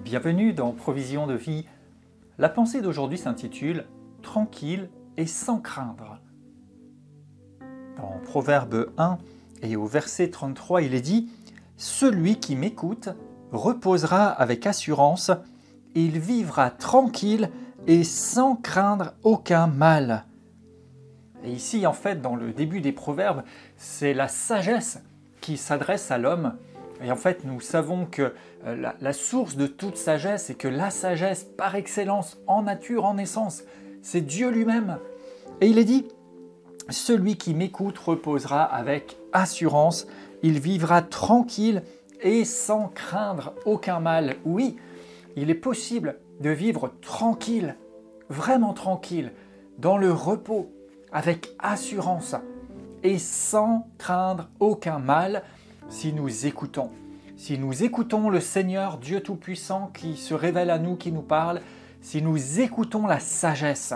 Bienvenue dans Provision de vie. La pensée d'aujourd'hui s'intitule « Tranquille et sans craindre ». Dans Proverbe 1 et au verset 33, il est dit « Celui qui m'écoute reposera avec assurance, il vivra tranquille et sans craindre aucun mal. » Et ici, en fait, dans le début des Proverbes, c'est la sagesse qui s'adresse à l'homme. Et en fait, nous savons que la source de toute sagesse, et que la sagesse par excellence, en nature, en essence, c'est Dieu lui-même. Et il est dit, « Celui qui m'écoute reposera avec assurance, il vivra tranquille et sans craindre aucun mal. » Oui, il est possible de vivre tranquille, vraiment tranquille, dans le repos, avec assurance et sans craindre aucun mal, si nous écoutons le Seigneur Dieu Tout-Puissant qui se révèle à nous, qui nous parle, si nous écoutons la sagesse,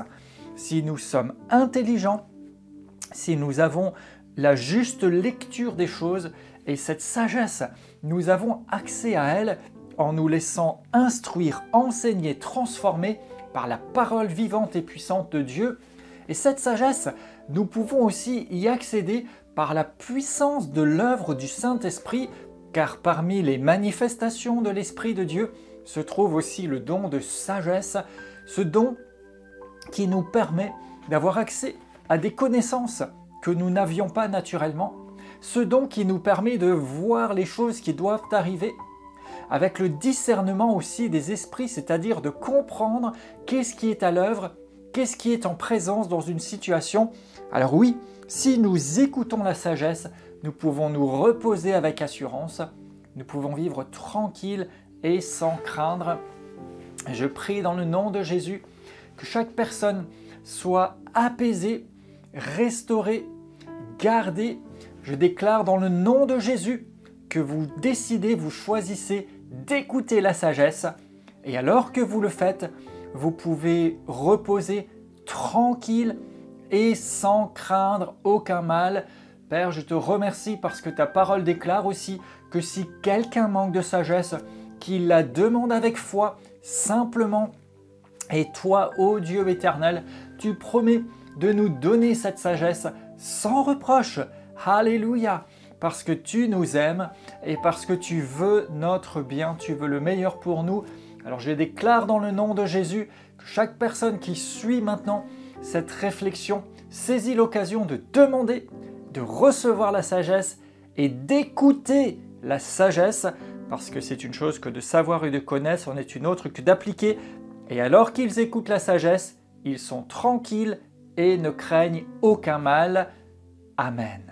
si nous sommes intelligents, si nous avons la juste lecture des choses, et cette sagesse, nous avons accès à elle en nous laissant instruire, enseigner, transformer par la parole vivante et puissante de Dieu. Et cette sagesse, nous pouvons aussi y accéder par la puissance de l'œuvre du Saint-Esprit, car parmi les manifestations de l'Esprit de Dieu se trouve aussi le don de sagesse, ce don qui nous permet d'avoir accès à des connaissances que nous n'avions pas naturellement, ce don qui nous permet de voir les choses qui doivent arriver, avec le discernement aussi des esprits, c'est-à-dire de comprendre qu'est-ce qui est à l'œuvre, qu'est-ce qui est en présence dans une situation. Alors oui, si nous écoutons la sagesse, nous pouvons nous reposer avec assurance, nous pouvons vivre tranquille et sans craindre. Je prie dans le nom de Jésus que chaque personne soit apaisée, restaurée, gardée. Je déclare dans le nom de Jésus que vous décidez, vous choisissez d'écouter la sagesse. Et alors que vous le faites, vous pouvez reposer tranquille et sans craindre aucun mal. Père, je te remercie parce que ta parole déclare aussi que si quelqu'un manque de sagesse, qu'il la demande avec foi, simplement. Et toi, ô Dieu éternel, tu promets de nous donner cette sagesse sans reproche. Alléluia! Parce que tu nous aimes et parce que tu veux notre bien, tu veux le meilleur pour nous. Alors je déclare dans le nom de Jésus que chaque personne qui suit maintenant cette réflexion saisit l'occasion de demander, de recevoir la sagesse et d'écouter la sagesse, parce que c'est une chose que de savoir et de connaître, c'en est une autre que d'appliquer. Et alors qu'ils écoutent la sagesse, ils sont tranquilles et ne craignent aucun mal. Amen.